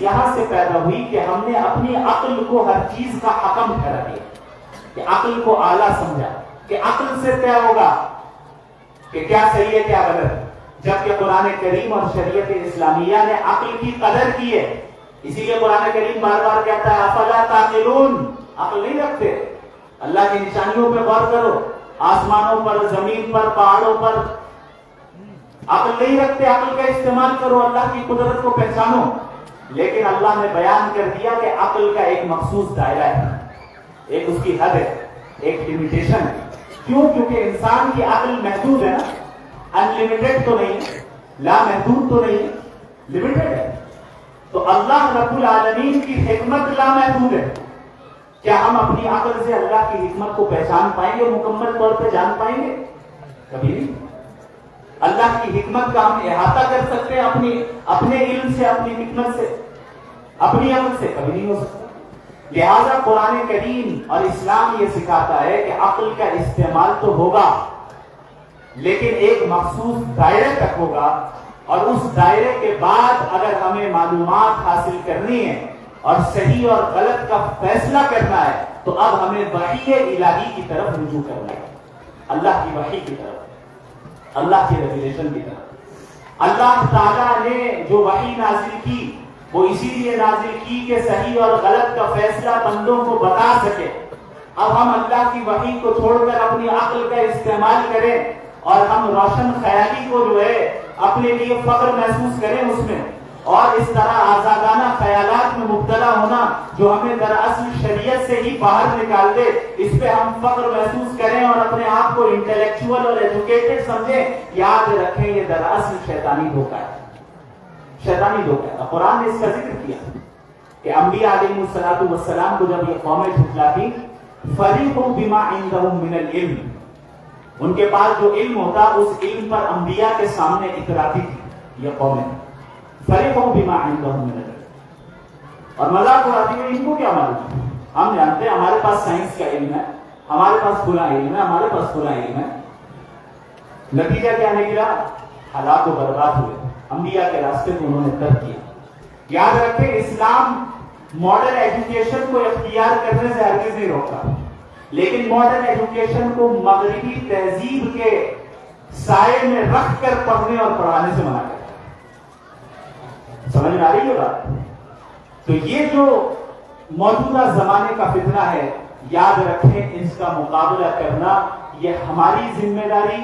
یہاں سے پیدا ہوئی کہ ہم نے اپنی عقل کو ہر چیز کا حکم ٹھہرا دیا، کہ عقل کو اعلیٰ سمجھا، کہ عقل سے طے ہوگا کہ کیا صحیح ہے کیا غلط، جبکہ قرآن کریم اور شریعت اسلامیہ نے عقل کی قدر کی ہے۔ اسی لیے قرآن کریم بار بار کہتا ہے افلا تعقلون، عقل نہیں رکھتے؟ اللہ کی نشانیوں پہ غور کرو، آسمانوں پر، زمین پر، پہاڑوں پر، عقل نہیں رکھتے؟ عقل کا استعمال کرو، اللہ کی قدرت کو پہچانو۔ لیکن اللہ نے بیان کر دیا کہ عقل کا ایک مخصوص دائرہ ہے، ایک اس کی حد ہے، ایک لمیٹیشن ہے۔ کیوں؟ کیونکہ انسان کی عقل محدود ہے نا، انلمیٹڈ تو نہیں، لا محدود تو نہیں، لمیٹڈ ہے۔ تو اللہ رب العالمین کی حکمت لا محدود ہے۔ کیا ہم اپنی عقل سے اللہ کی حکمت کو پہچان پائیں گے، مکمل طور پہ جان پائیں گے؟ کبھی نہیں۔ اللہ کی حکمت کا ہم احاطہ کر سکتے ہیں اپنے علم سے، اپنی حکمت سے، اپنی عقل سے؟ کبھی نہیں ہو سکتا۔ لہذا قرآن کریم اور اسلام یہ سکھاتا ہے کہ عقل کا استعمال تو ہوگا، لیکن ایک مخصوص دائرے تک ہوگا، اور اس دائرے کے بعد اگر ہمیں معلومات حاصل کرنی ہے اور صحیح اور غلط کا فیصلہ کرنا ہے تو اب ہمیں وحی الہی کی طرف رجوع کرنا ہے، اللہ کی وحی کی طرف، اللہ کی ریویلیشن کی طرف۔ اللہ تعالیٰ نے جو وحی نازل کی وہ اسی لیے نازل کی کہ صحیح اور غلط کا فیصلہ بندوں کو بتا سکے۔ اب ہم اللہ کی وحی کو چھوڑ کر اپنی عقل کا استعمال کریں اور ہم روشن خیالی کو جو ہے اپنے لیے فخر محسوس کریں اس میں، اور اس طرح آزادانہ خیالات میں مبتلا ہونا جو ہمیں دراصل شریعت سے ہی باہر نکال دے، اس پہ ہم فخر محسوس کریں اور اپنے آپ کو انٹلیکچوئل اور ایجوکیٹڈ سمجھیں، یاد رکھیں یہ دراصل شیطانی دھوکہ ہے، شیطانی دھوکہ ہے۔ قرآن نے اس کا ذکر کیا کہ انبیاء علیہ الصلوۃ والسلام کو جب یہ قومیں جھٹلاتی، فریقوا بما عندهم من العلم، ان کے پاس جو علم ہوتا اس علم پر انبیاء کے سامنے اتراتی تھی یہ قومیں، فریقوا بما عندهم من العلم، اور مذاق اڑاتی ہے، ان کو کیا معلوم، ہم جانتے ہیں ہمارے پاس سائنس کا علم ہے، ہمارے پاس فلاں علم ہے، ہمارے پاس فلاں علم ہے۔ نتیجہ کیا نکلا؟ ہلاک و برباد ہوئے، انبیاء کے راستے کو انہوں نے ترک کیا۔ یاد رکھیں اسلام ماڈرن ایجوکیشن کو اختیار کرنے سے ہرگز نہیں روکتا، لیکن ماڈرن ایجوکیشن کو مغربی تہذیب کے سائے میں رکھ کر پڑھنے اور پڑھانے سے منع کرتا ہے۔ سمجھ میں آ رہی ہے بات؟ تو یہ جو موجودہ زمانے کا فتنہ ہے، یاد رکھیں اس کا مقابلہ کرنا یہ ہماری ذمہ داری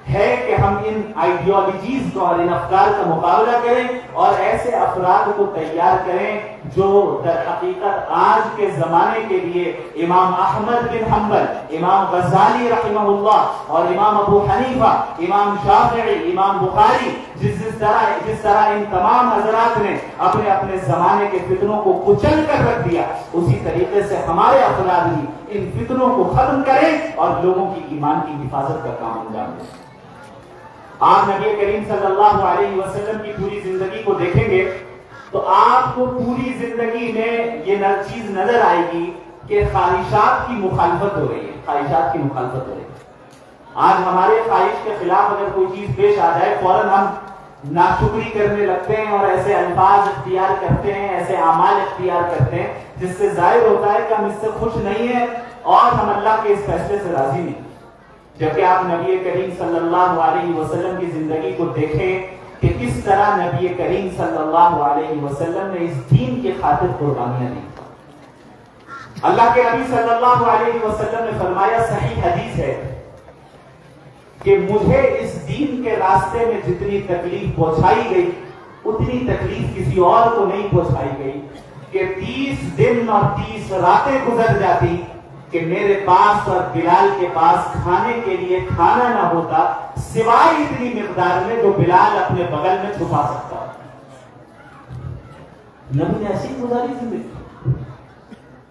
ہے کہ ہم ان آئیڈیالوجیز کو اور ان افکار کا مقابلہ کریں اور ایسے افراد کو تیار کریں جو در حقیقت آج کے زمانے کے لیے امام احمد بن حنبل، امام غزالی رحمہ اللہ اور امام ابو حنیفہ، امام شافعی، امام بخاری، جس طرح ان تمام حضرات نے اپنے اپنے زمانے کے فتنوں کو کچل کر رکھ دیا، اسی طریقے سے ہمارے افراد بھی ان فتنوں کو ختم کریں اور لوگوں کی ایمان کی حفاظت کا کام انجام دیں۔ آپ نبی کریم صلی اللہ علیہ وسلم کی پوری زندگی کو دیکھیں گے تو آپ کو پوری زندگی میں یہ چیز نظر آئے گی کہ خواہشات کی مخالفت ہو رہی ہے، خواہشات کی مخالفت ہو رہی ہے۔ آج ہمارے خواہش کے خلاف اگر کوئی چیز پیش آ جائے فوراً ہم ناشکری کرنے لگتے ہیں اور ایسے الفاظ اختیار کرتے ہیں، ایسے اعمال اختیار کرتے ہیں جس سے ظاہر ہوتا ہے کہ ہم اس سے خوش نہیں ہیں اور ہم اللہ کے اس فیصلے سے راضی نہیں۔ جبکہ آپ نبی کریم صلی اللہ علیہ وسلم کی زندگی کو دیکھیں کہ کس طرح نبی کریم صلی اللہ علیہ وسلم نے اس دین کی خاطر قربانیاں دی۔ اللہ کے نبی صلی اللہ علیہ وسلم نے فرمایا، صحیح حدیث ہے کہ مجھے اس دین کے راستے میں جتنی تکلیف پہنچائی گئی اتنی تکلیف کسی اور کو نہیں پہنچائی گئی، کہ 30 دن اور 30 راتیں گزر جاتی کہ میرے پاس اور بلال کے پاس کھانے کے لیے کھانا نہ ہوتا سوائے اتنی مقدار میں جو بلال اپنے بغل میں چھپا سکتا ہے۔ نبی نے ایسی گزاری زندگی؟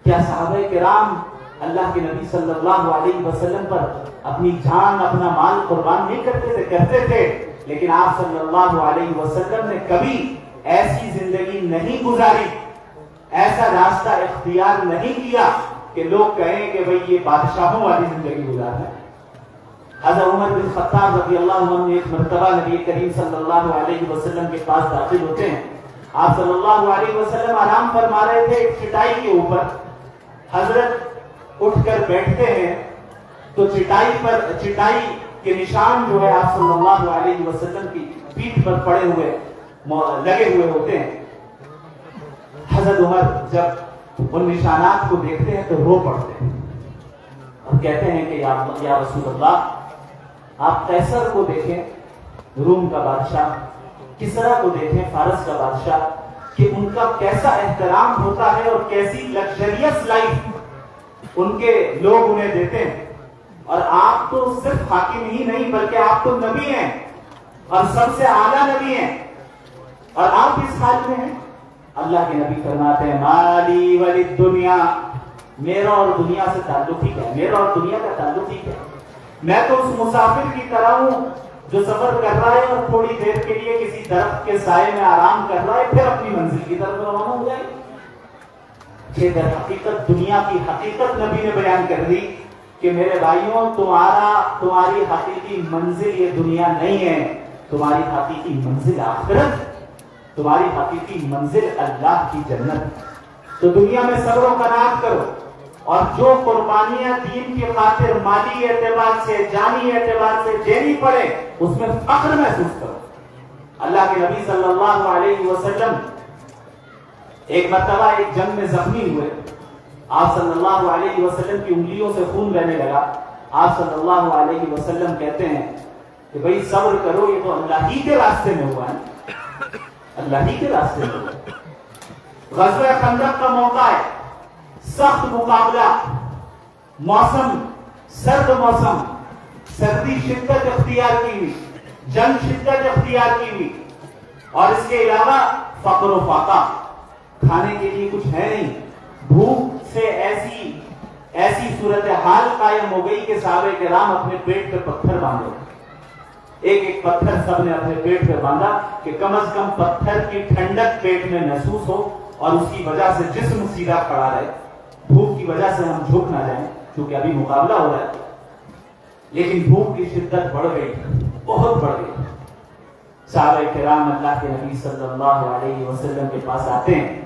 کیا صحابہ کرام اللہ کے نبی صلی اللہ علیہ وسلم پر اپنی جان اپنا مال قربان نہیں کرتے تھے؟ کرتے تھے، لیکن آپ صلی اللہ علیہ وسلم نے کبھی ایسی زندگی نہیں گزاری، ایسا راستہ اختیار نہیں کیا کہ لوگ کہیں کہ بھئی یہ بادشاہوں والی زندگی گزار ہے۔ حضرت عمر بن خطاب رضی اللہ عنہ ایک مرتبہ نبی کریم صلی اللہ علیہ وسلم کے پاس داخل ہوتے ہیں آپ صلی اللہ علیہ وسلم آرام فرما رہے تھے ایک چٹائی کے اوپر. حضرت اٹھ کر بیٹھتے ہیں تو چٹائی کے نشان جو ہے آپ صلی اللہ علیہ وسلم کی پیٹھ پر پڑے ہوئے لگے ہوئے ہوتے ہیں. حضرت عمر جب ان نشانات کو دیکھتے ہیں تو رو پڑتے ہیں اور کہتے ہیں کہ یا رسول اللہ، آپ قیصر کو دیکھیں، روم کا بادشاہ، کسرا کو دیکھیں، فارس کا بادشاہ، کہ ان کا کیسا احترام ہوتا ہے اور کیسی لگژریس لائف ان کے لوگ انہیں دیتے ہیں. اور آپ تو صرف حاکم ہی نہیں بلکہ آپ تو نبی ہیں اور سب سے اعلیٰ نبی ہیں، اور آپ اس حال میں ہیں. اللہ کے نبی فرماتے ہیں مالی ولی دنیا، میرا اور دنیا سے تعلق ہی کیا ہے، میرا اور دنیا کا تعلق ہی کیا ہے. میں تو اس مسافر کی طرح ہوں جو سفر کر رہا ہے اور تھوڑی دیر کے لیے کسی درخت کے سائے میں آرام کر رہا ہے، پھر اپنی منزل کی طرف روانہ ہو جائے. یہ در حقیقت دنیا کی حقیقت نبی نے بیان کر دی کہ میرے بھائیوں، تمہاری حقیقی منزل یہ دنیا نہیں ہے، تمہاری حقیقی منزل آخرت، تمہاری حقیقی منزل اللہ کی جنت. تو دنیا میں صبر و قناعت کرو، اور جو قربانیاں دین کی خاطر مالی اعتبار سے، جانی اعتبار سے دینی پڑے، اس میں فخر محسوس کرو. اللہ کے نبی صلی اللہ علیہ وسلم ایک مرتبہ ایک جنگ میں زخمی ہوئے. آپ صلی اللہ علیہ وسلم کی انگلیوں سے خون بہنے لگا. آپ صلی اللہ علیہ وسلم کہتے ہیں کہ بھئی صبر کرو، یہ تو اللہ ہی کے راستے میں ہوا ہے، اللہ ہی کے راستے میں ہوا. غزوہ خندق کا موقع ہے، سخت مقابلہ، موسم سرد، موسم سردی شدت اختیار کی ہوئی، جنگ شدت اختیار کی ہوئی، اور اس کے علاوہ فقر و فاقہ، کھانے کے لیے کچھ ہے نہیں. بھوک سے ایسی صورتحال قائم ہو گئی کہ صحابہ کرام اپنے پیٹ پہ پتھر باندھے. ایک پتھر سب نے اپنے پیٹ پہ باندھا کہ کم از کم پتھر کی ٹھنڈک پیٹ میں محسوس ہو اور اس کی وجہ سے جسم سیدھا کھڑا رہے، بھوک کی وجہ سے ہم جھک نہ جائیں، کیونکہ ابھی مقابلہ ہو رہا ہے. لیکن بھوک کی شدت بڑھ گئی، بہت بڑھ گئی. صحابہ کرام اللہ کے نبی صلی اللہ علیہ وسلم کے پاس آتے ہیں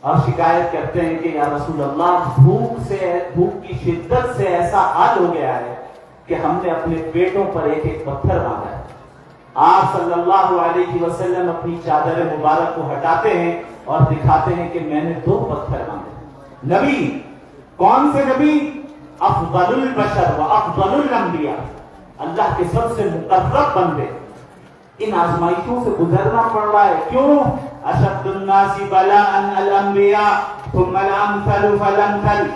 اور شکایت کرتے ہیں کہ یا رسول اللہ، بھوک کی شدت سے ایسا حال ہو گیا ہے کہ ہم نے اپنے پیٹوں پر ایک پتھر باندھا ہے. آپ صلی اللہ علیہ وسلم اپنی چادر مبارک کو ہٹاتے ہیں اور دکھاتے ہیں کہ میں نے 2 پتھر باندھے. نبی کون سے نبی؟ افضل البشر و افضل الانبیاء، اللہ کے سب سے مقرب بندے. ان آزمائشوں سے گزرنا پڑ رہا ہے. کیوں؟ اشد الناس بلاء الانبیاء ثم الامثل فالامثل.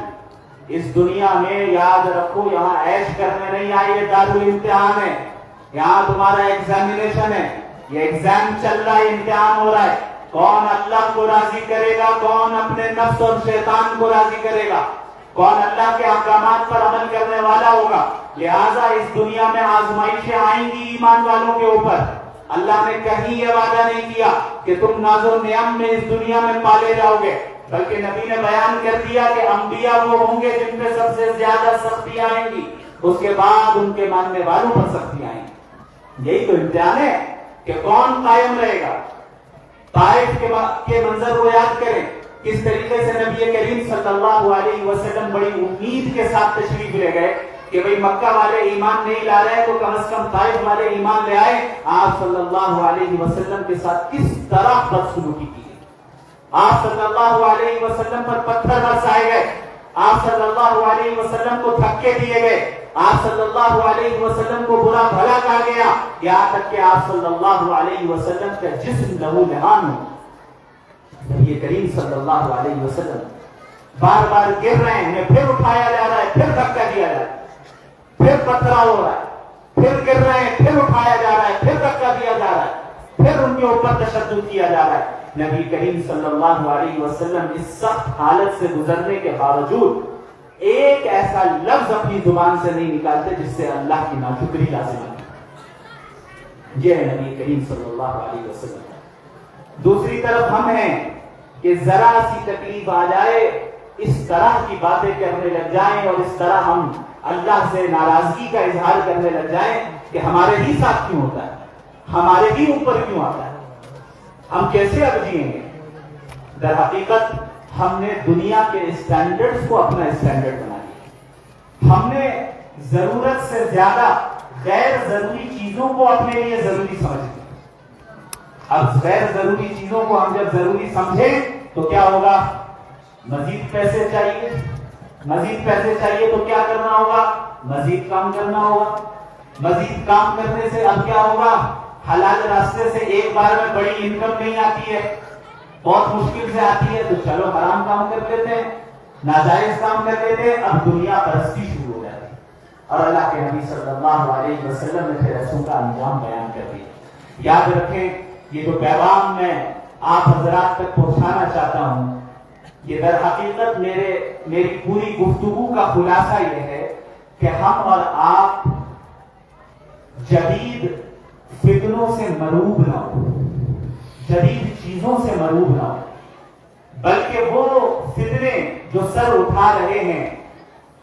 اس دنیا میں یاد رکھو، یہاں عیش کرنے نہیں آئے، یہ دارالامتحان ہے. یہاں تمہارا ایگزامینیشن ہے، یہ ایگزام چل رہا ہے، امتحان ہو رہا ہے. کون اللہ کو راضی کرے گا، کون اپنے نفس اور شیطان کو راضی کرے گا، کون اللہ کے احکامات پر عمل کرنے والا ہوگا. لہذا اس دنیا میں آزمائشیں آئیں گی ایمان والوں کے اوپر. اللہ نے کہیں یہ وعدہ نہیں کیا کہ تم ناز و نعم میں اس دنیا میں پالے جاؤ گے، بلکہ نبی نے بیان کر دیا کہ انبیاء وہ ہوں گے جن پہ سب سے زیادہ سختیاں آئیں گی، اس کے بعد ان کے ماننے والوں پر سختیاں آئیں گی. یہی تو امتحان ہے کہ کون قائم رہے گا. طائف کے منظر کو یاد کریں، کس طریقے سے نبی کریم صلی اللہ علیہ وسلم بڑی امید کے ساتھ تشریف لے گئے کہ بھئی مکہ والے ایمان نہیں لا رہے تو کم از کم طائف والے ایمان لے آئے. آپ صلی اللہ علیہ وسلم کے ساتھ کس طرح بدسلوکی کی. آپ صلی اللہ علیہ وسلم پر پتھر برسائے گئے، آپ صلی اللہ علیہ وسلم کو دھکے دیے گئے، آپ صلی اللہ علیہ وسلم کو برا بھلا کہا گیا، یہاں تک کہ آپ صلی اللہ علیہ وسلم کا جسم لہو لہان ہو. نبی کریم صلی اللہ علیہ وسلم بار بار گر رہے ہیں، پھر اٹھایا جا رہا ہے، پھر دھکا دیا جا رہا ہے، پھر پتھرا ہو رہا ہے، پھر گر رہے ہیں، پھر اٹھایا جا رہا ہے، پھر دھکا دیا جا رہا ہے، پھر ان کے اوپر تشدد کیا جا رہا ہے. نبی کریم صلی اللہ علیہ وسلم اس سخت حالت سے گزرنے کے باوجود ایک ایسا لفظ اپنی زبان سے نہیں نکالتے جس سے اللہ کی ناشکری لازم ہے. یہ ہے نبی کریم صلی اللہ علیہ وسلم. دوسری طرف ہم ہیں کہ ذرا سی تکلیف آ جائے، اس طرح کی باتیں کرنے لگ جائیں اور اس طرح ہم اللہ سے ناراضگی کا اظہار کرنے لگ جائیں کہ ہمارے ہی ساتھ کیوں ہوتا ہے، ہمارے ہی اوپر کیوں آتا ہے. ہم کیسے اب جئیں گے؟ در حقیقت ہم نے دنیا کے اسٹینڈرڈز کو اپنا اسٹینڈرڈ بنا لیا. ہم نے ضرورت سے زیادہ غیر ضروری چیزوں کو اپنے لیے ضروری سمجھ لیا. اب غیر ضروری چیزوں کو ہم جب ضروری سمجھیں تو کیا ہوگا؟ مزید پیسے چاہیے. مزید پیسے چاہیے تو کیا کرنا ہوگا؟ مزید کام کرنا ہوگا. مزید کام کرنے سے اب کیا ہوگا؟ حلال راستے سے ایک بار میں بڑی انکم نہیں آتی ہے, بہت مشکل سے آتی ہے, تو چلو حرام کام کر لیتے ہیں, ناجائز کام کر لیتے ہیں. اب دنیا پرستی شروع ہو جاتی ہے. اور اللہ کے نبی صلی اللہ علیہ وسلم نے پھر ایسوں کا انجام بیان کر دیا. یاد رکھیں, یہ جو پیغام میں آپ حضرات تک پہنچانا چاہتا ہوں, یہ در حقیقت میری پوری گفتگو کا خلاصہ یہ ہے کہ ہم اور آپ جدید فتنوں سے مروب نہ ہو, جدید چیزوں سے مروب نہ ہو, بلکہ وہ فتنے جو سر اٹھا رہے ہیں,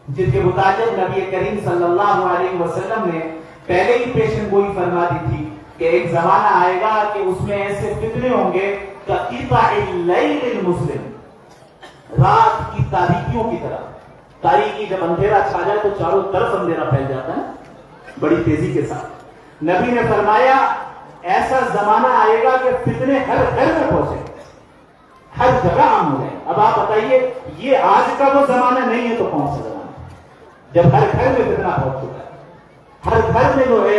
جن کے متعلق نبی کریم صلی اللہ علیہ وسلم نے پہلے ہی پیشن گوئی فرما دی تھی کہ ایک زمانہ آئے گا کہ اس میں ایسے فتنے ہوں گے کہ قطع اللیل المظلم, رات کی تاریکیوں کی طرح. تاریکی جب اندھیرا چھا جائے تو چاروں طرف اندھیرا پھیل جاتا ہے بڑی تیزی کے ساتھ. نبی نے فرمایا ایسا زمانہ آئے گا کہ فتنے ہر گھر میں پہنچے, ہر جگہ عام ہو گئے. اب آپ بتائیے, یہ آج کا وہ زمانہ نہیں ہے تو کون سا زمانہ جب ہر گھر میں فتنہ پہنچ چکا ہے؟ ہر گھر میں جو ہے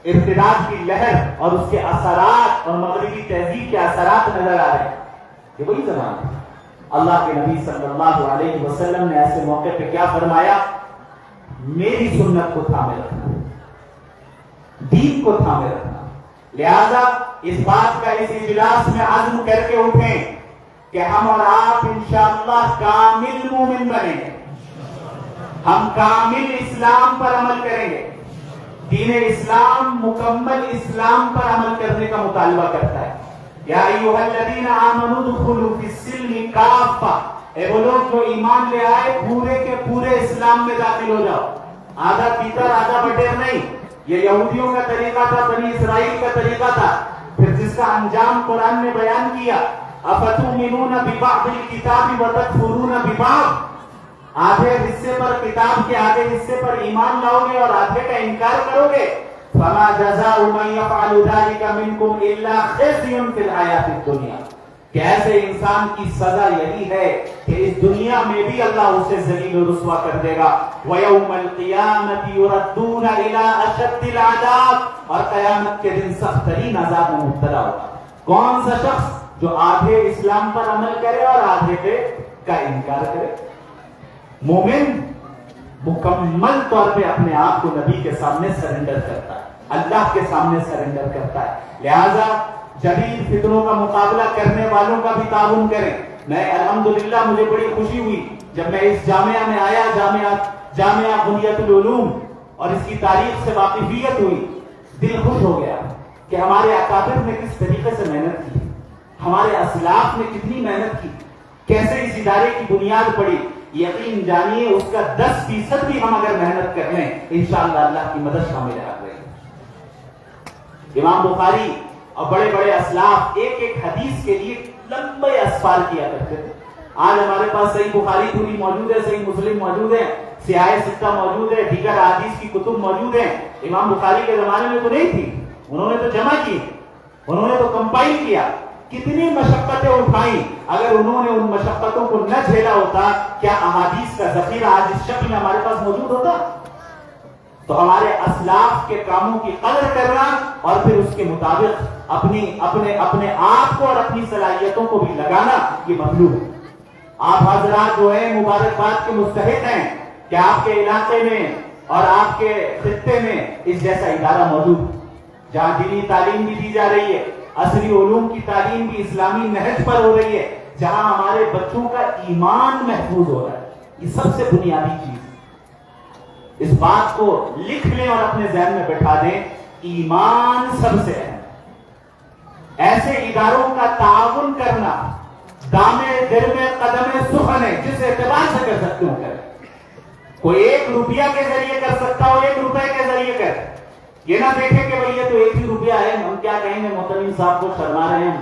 ارتداد کی لہر اور اس کے اثرات اور مغربی تہذیب کے اثرات نظر آ رہے ہیں. یہ وہی زمانہ ہے. اللہ کے نبی صلی اللہ علیہ وسلم نے ایسے موقع پہ کیا فرمایا؟ میری سنت کو تھامے رکھنا, دین کو تھامے رکھنا. لہذا اس بات کا اس اجلاس میں عزم کر کے اٹھیں کہ ہم اور آپ انشاءاللہ کامل مومن بنیں گے, ہم کامل اسلام پر عمل کریں گے. دین اسلام مکمل اسلام پر عمل کرنے کا مطالبہ کرتا ہے. یا ایھا الذین آمنوا ادخلوا فی السلم کافہ, اے وہ لوگ جو ایمان لے آئے پورے کے پورے اسلام میں داخل ہو جاؤ. آدھا پیتر آدھا بٹیر نہیں. یہ یہودیوں کا طریقہ تھا, بنی اسرائیل کا طریقہ تھا, پھر جس کا انجام قرآن نے بیان کیا. افتؤمنون ببعض الکتاب وتکفرون ببعض, آدھے حصے پر کتاب کے آدھے حصے پر ایمان لاؤ گے اور آدھے کا انکار کرو گے. فما جزاء من يفعل ذلك منكم الا خزي في الحیاۃ الدنیا, کہ ایسے انسان کی سزا یہی ہے کہ اس دنیا میں بھی اللہ اسے ذلیل و رسوا کر دے گا. وَيَوْمَ الْقِيَامَةِ يُرَدُّونَ إِلَىٰ أَشَدِّ الْعَذَابِ, اور قیامت کے دن سخت ترین عذاب میں مبتلا ہوگا. کون سا شخص جو آدھے اسلام پر عمل کرے اور آدھے پہ کا انکار کرے. مومن مکمل طور پہ اپنے آپ کو نبی کے سامنے سرنڈر کرتا ہے, اللہ کے سامنے سرنڈر کرتا ہے. لہذا جدید فطروں کا مقابلہ کرنے والوں کا بھی تعاون کریں. میں الحمدللہ مجھے بڑی خوشی ہوئی جب میں اس جامعہ میں آیا, جامعہ بنیت العلوم, اور اس کی تاریخ سے واقفیت ہوئی. دل خوش ہو گیا کہ ہمارے اکابر نے کس طریقے سے محنت کی, ہمارے اسلاف نے کتنی محنت کی, کیسے اس ادارے کی بنیاد پڑی. یقین جانیے اس کا 10% بھی ہم اگر محنت کر لیں انشاءاللہ اللہ کی مدد شامل آ گئی. امام بخاری اور بڑے بڑے اسلاف ایک ایک حدیث کے لیے لمبے اسفار کیا کرتے تھے. آج ہمارے پاس صحیح بخاری پوری موجود ہے, صحیح مسلم موجود ہے, سیاہ ستہ موجود ہے, دیگر احادیث کی کتب موجود ہیں. امام بخاری کے زمانے میں تو نہیں تھی, انہوں نے تو جمع کی, انہوں نے تو کمپائل کیا. کتنی مشقتیں اٹھائیں. اگر انہوں نے ان مشقتوں کو نہ جھیلا ہوتا, کیا احادیث کا ذخیرہ آج اس شکل میں ہمارے پاس موجود ہوتا؟ تو ہمارے اسلاف کے کاموں کی قدر کرنا اور پھر اس کے مطابق اپنے آپ کو اور اپنی صلاحیتوں کو بھی لگانا یہ مطلوب ہے. آپ حضرات جو ہیں مبارکباد کے مستحق ہیں کہ آپ کے علاقے میں اور آپ کے خطے میں اس جیسا ادارہ موجود ہے جہاں دینی تعلیم بھی دی جا رہی ہے, عصری علوم کی تعلیم بھی اسلامی نہج پر ہو رہی ہے, جہاں ہمارے بچوں کا ایمان محفوظ ہو رہا ہے. یہ سب سے بنیادی چیز. اس بات کو لکھ لیں اور اپنے ذہن میں بٹھا دیں, ایمان سب سے ہے. ایسے اداروں کا تعاون کرنا دامے دل میں قدم سخن ہے, جس اعتبار سے کر سکتے ہو کریں. کوئی 1 روپیہ کے ذریعے کر سکتا ہو, 1 روپے کے ذریعے کر. یہ نہ دیکھیں کہ بھئی یہ تو 1 ہی روپیہ ہے, ہم کیا کہیں گے محترم صاحب کو شرما رہے ہیں,